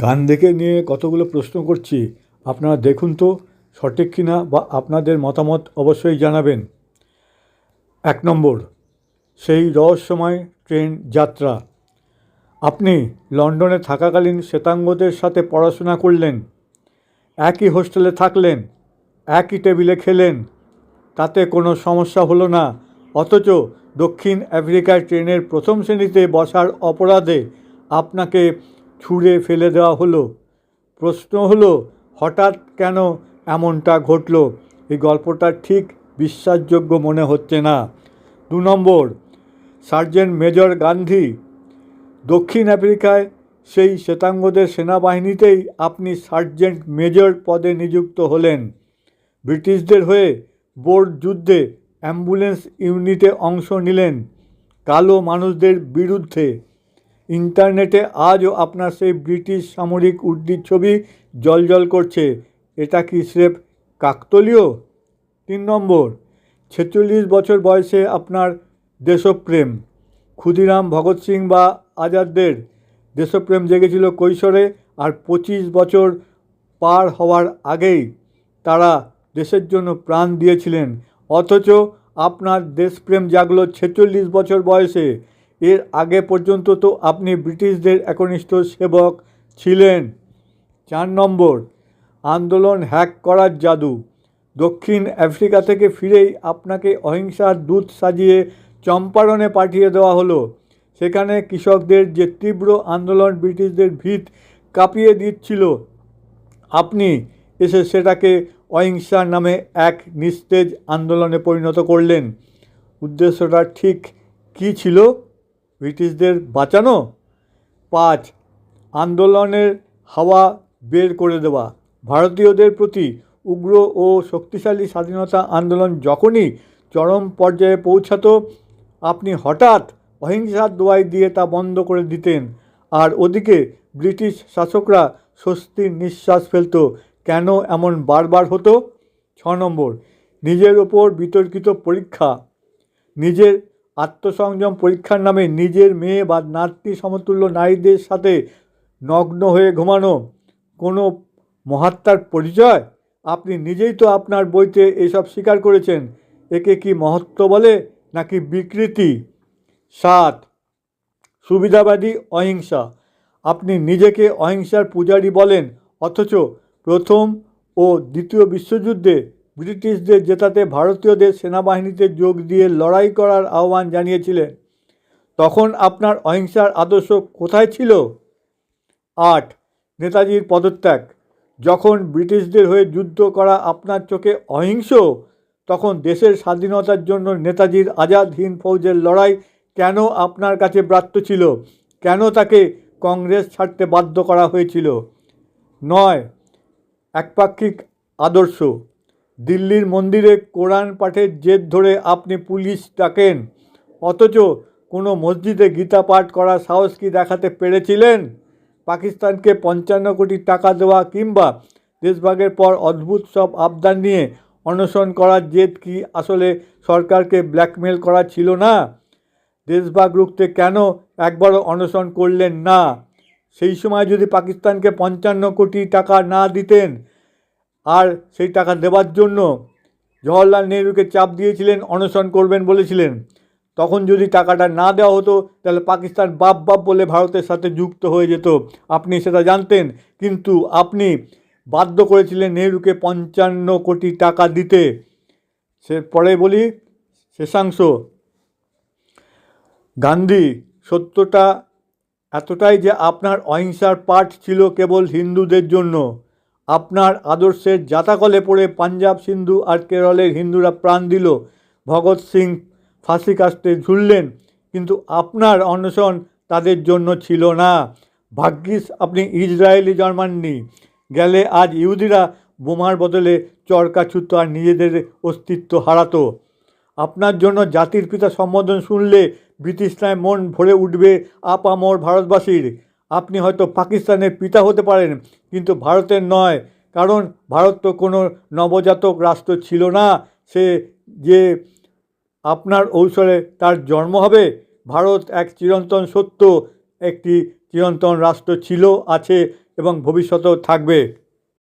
গান্ধীকে নিয়ে কতগুলো প্রশ্ন করছি, আপনারা দেখুন তো সঠিক কিনা বা আপনাদের মতামত অবশ্যই জানাবেন। 1 নম্বর, সেই রহস্যময় ট্রেন যাত্রা। আপনি লন্ডনে থাকাকালীন শ্বেতাঙ্গদের সাথে পড়াশোনা করলেন, একই হোস্টেলে থাকলেন, একই টেবিলে খেলেন, তাতে কোনো সমস্যা হলো না, অথচ দক্ষিণ আফ্রিকায় ট্রেনের প্রথম শ্রেণীতে বসার অপরাধে আপনাকে ছুঁড়ে ফেলে দেওয়া হলো। প্রশ্ন হলো, হঠাৎ কেন এমনটা ঘটল? এই গল্পটা ঠিক বিশ্বাসযোগ্য মনে হচ্ছে না। 2 নম্বর, সার্জেন্ট মেজর গান্ধী। দক্ষিণ আফ্রিকায় সেই শ্বেতাঙ্গদের সেনাবাহিনীতেই আপনি সার্জেন্ট মেজর পদে নিযুক্ত হলেন। ব্রিটিশদের হয়ে বোর যুদ্ধে অ্যাম্বুলেন্স ইউনিটে অংশ নিলেন, কালো মানুষদের বিরুদ্ধে। ইন্টারনেটে আজও আপনার সেই ব্রিটিশ সামরিক উর্দির ছবি জ্বলজ্বল করছে। এটা কি স্রেফ কাকতালীয়? 3 নম্বর, 46 বছর বয়সে আপনার দেশপ্রেম। ক্ষুদিরাম ভগৎ সিং বা আজাদদের দেশপ্রেম জেগেছিল কৈশোরে, আর 25 বছর পার হওয়ার আগেই তারা দেশের জন্য প্রাণ দিয়েছিলেন। অথচ আপনার দেশপ্রেম জাগলো 46 বছর বয়সে। এর আগে পর্যন্ত তো আপনি ব্রিটিশদের একনিষ্ঠ সেবক ছিলেন। 4 নম্বর, আন্দোলন হ্যাক করার জাদু। দক্ষিণ আফ্রিকা থেকে ফিরেই আপনাকে অহিংসার দূত সাজিয়ে চম্পারণে পাঠিয়ে দেওয়া হলো। সেখানে কৃষকদের যে তীব্র আন্দোলন ব্রিটিশদের ভিত কাঁপিয়ে দিচ্ছিল, আপনি এসে সেটাকে অহিংসার নামে এক নিস্তেজ আন্দোলনে পরিণত করলেন। উদ্দেশ্যটা ঠিক কী ছিল? ব্রিটিশদের বাঁচানো? 5, আন্দোলনের হাওয়া বের করে দেওয়া। ভারতীয়দের প্রতি উগ্র ও শক্তিশালী স্বাধীনতা আন্দোলন যখনই চরম পর্যায়ে পৌঁছাতো, আপনি হঠাৎ অহিংসার দোয়াই দিয়ে তা বন্ধ করে দিতেন। আর ওদিকে ব্রিটিশ শাসকরা স্বস্তির নিঃশ্বাস ফেলত। কেন এমন বারবার হতো? 6 নম্বর, নিজের ওপর বিতর্কিত পরীক্ষা। নিজের আত্মসংযম পরীক্ষার নামে নিজের মেয়ে বা নাতনি সমতুল্য নারীদের সাথে নগ্ন হয়ে ঘুমানো কোনো মহাত্মার পরিচয়? আপনি নিজেই তো আপনার বইতে এসব স্বীকার করেছেন। একে কি মহত্ব বলে নাকি বিকৃতি? 7, সুবিধাবাদী অহিংসা। আপনি নিজেকে অহিংসার পূজারী বলেন, অথচ প্রথম ও দ্বিতীয় বিশ্বযুদ্ধে ব্রিটিশদের জেতাতে ভারতীয়দের সেনাবাহিনীতে যোগ দিয়ে লড়াই করার আহ্বান জানিয়েছিলেন। তখন আপনার অহিংসার আদর্শ কোথায় ছিল? 8, নেতাজির পদত্যাগ। যখন ব্রিটিশদের হয়ে যুদ্ধ করা আপনার চোখে অহিংস, তখন দেশের স্বাধীনতার জন্য নেতাজির আজাদ হিন্দ ফৌজের লড়াই কেন আপনার কাছে ব্রাত্য ছিল? কেন তাকে কংগ্রেস ছাড়তে বাধ্য করা হয়েছিল? 9, একপাক্ষিক আদর্শ। দিল্লির মন্দিরে কোরআন পাঠের জেদ ধরে আপনি পুলিশ ডাকেন, অথচ কোনো মসজিদে গীতা পাঠ করার সাহস কি দেখাতে পেরেছিলেন? পাকিস্তানকে 55 কোটি টাকা দেওয়া কিংবা দেশভাগের পর অদ্ভুত সব আবদার নিয়ে অনশন করার জেদ কি আসলে সরকারকে ব্ল্যাকমেল করা ছিল না? দেশভাগ রুখতে কেন একবারও অনশন করলেন না? সেই সময় যদি পাকিস্তানকে 55 কোটি টাকা না দিতেন, আর সেই টাকা দেওয়ার জন্য জওহরলাল নেহরুকে চাপ দিয়েছিলেন, অনশন করবেন বলেছিলেন, তখন যদি টাকাটা না দেওয়া হতো, তাহলে পাকিস্তান বাপ বাপ বলে ভারতের সাথে যুক্ত হয়ে যেত। আপনি সেটা জানতেন, কিন্তু আপনি বাধ্য করেছিলেন নেহরুকে 55 কোটি টাকা দিতে। সে পরে বলি, শেষাংশ। গান্ধী, সত্যটা এতটাই যে আপনার অহিংসার পাঠ ছিল কেবল হিন্দুদের জন্য। আপনার আদর্শের জাতাকলে পড়ে পাঞ্জাব, সিন্ধু আর কেরলের হিন্দুরা প্রাণ দিল। ভগৎ সিং ফাঁসি কাস্টে ঝুললেন, কিন্তু আপনার অনশন তাদের জন্য ছিল না। ভাগ্যিস আপনি ইসরায়েলি জন্মাননি, গেলে আজ ইহুদিরা বোমার বদলে চরকা ছুঁতো আর নিজেদের অস্তিত্ব হারাতো। আপনার জন্য জাতির পিতা সম্বোধন শুনলে ব্রিটিশরায় মন ভরে উঠবে আপামর ভারতবাসীর। আপনি হয়তো পাকিস্তানের পিতা হতে পারেন, কিন্তু ভারতের নয়, কারণ ভারত তো কোনো নবজাতক রাষ্ট্র ছিল না। সে যে আপনার ঔষধে তার জন্ম হবে। ভারত এক চিরন্তন সত্য, একটি চিরন্তন রাষ্ট্র ছিল, আছে এবং ভবিষ্যতেও থাকবে।